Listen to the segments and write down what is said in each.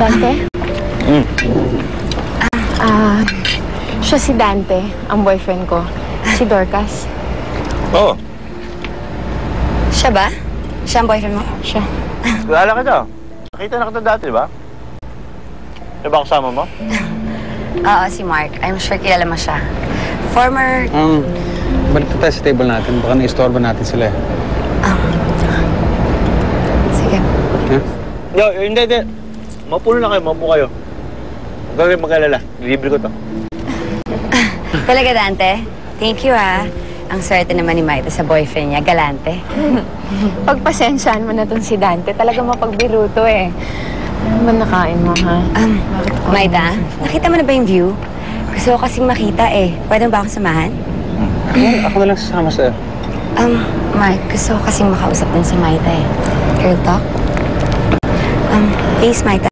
Dante? Siya si Dante, ang boyfriend ko. Si Dorcas. Oo. Siya ba? Siya ang boyfriend mo? Siya. Kilala kita. Nakita na kita dati, di ba? Di ba kasama mo? Oo, si Mark. I'm sure kilala mo siya. Former... Balik na tayo sa table natin. Baka na-istorba natin sila eh. Sige. Yo, hindi. Mapulo na kayo, mapu kayo. Huwag kayong mag-alala. Libre ko to. Talaga, Dante? Thank you, ha. Ang swerte naman ni Maita sa boyfriend niya, galante. Pagpasensyaan mo na tong si Dante, talaga mapagbiruto eh. Ano ba nakain mo, ha? Maita, nakita mo na ba yung view? Gusto ko kasing makita eh. Pwede ba akong samahan? Ako na lang sasama sa'yo. Mark, gusto ko kasing makausap din si Maita eh. Girl talk? Please, Maita.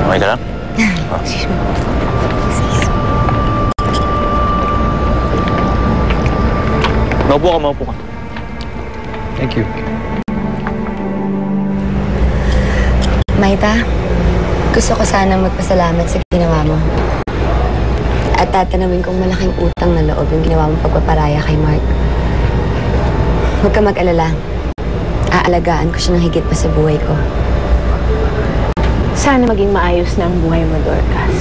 Okay ka lang? Excuse me. Maupo ka. Thank you. Maita, gusto ko sanang magpasalamat sa ginawa mo. At tatanawin kong malaking utang na loob yung ginawa mong pagpaparaya kay Mark. Huwag ka mag-alala. Aalagaan ko siya ng higit pa sa buhay ko. Sana maging maayos na ang buhay mo, Dorcas.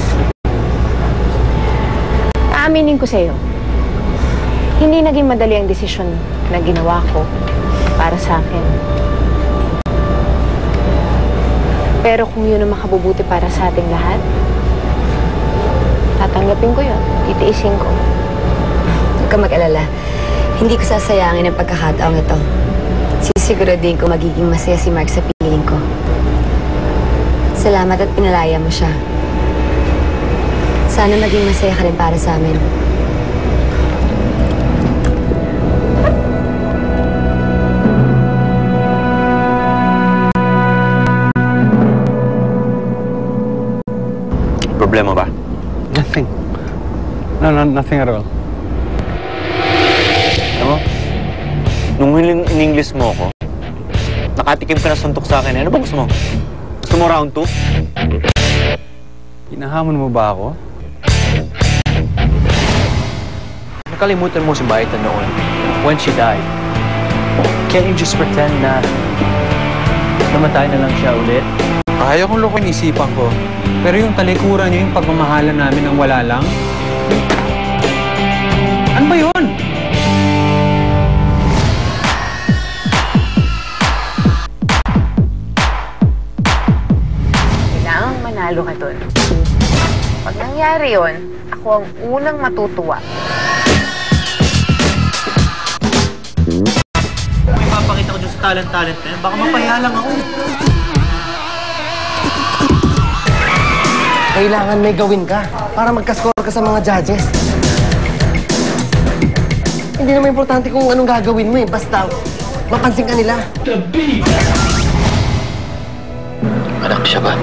Aaminin ko sa'yo, hindi naging madali ang desisyon na ginawa ko para sa akin. Pero kung yun ang makabubuti para sa ating lahat, tatanggapin ko yun. Titiisin ko. Huwag ka mag-alala. Hindi ko sasayangin ang pagkakataong ito. Sisiguraduhin ko magiging masaya si Mark sa piling ko. Salamat at pinalaya mo siya. Sana maging masaya ka rin para sa amin. Problema ba? Nothing. No, nothing at all. Alam mo, nung huling in-English mo ako, nakatikim ka na suntok sa akin. Ano ba gusto mo? Gusto mo round 2? Hinahamon mo ba ako? Nakalimutan mo si Maita noon when she died. Can't you just pretend na namatay na lang siya ulit? Ayaw kong lokohin isipan ko. Pero yung talikuran niyo, yung pagmamahalan namin ang wala lang. Ano ba yun? Kailangang manalo ka dun. Pag nangyari yun, ako ang unang matutuwa. Kung ipapakita ko dyan sa talent na yan, baka mapahiya lang ako. Kailangan may gawin ka para magka-score ka sa mga judges. Hindi naman importante kung anong gagawin mo eh. Basta mapansin ka nila. Anak siya ba?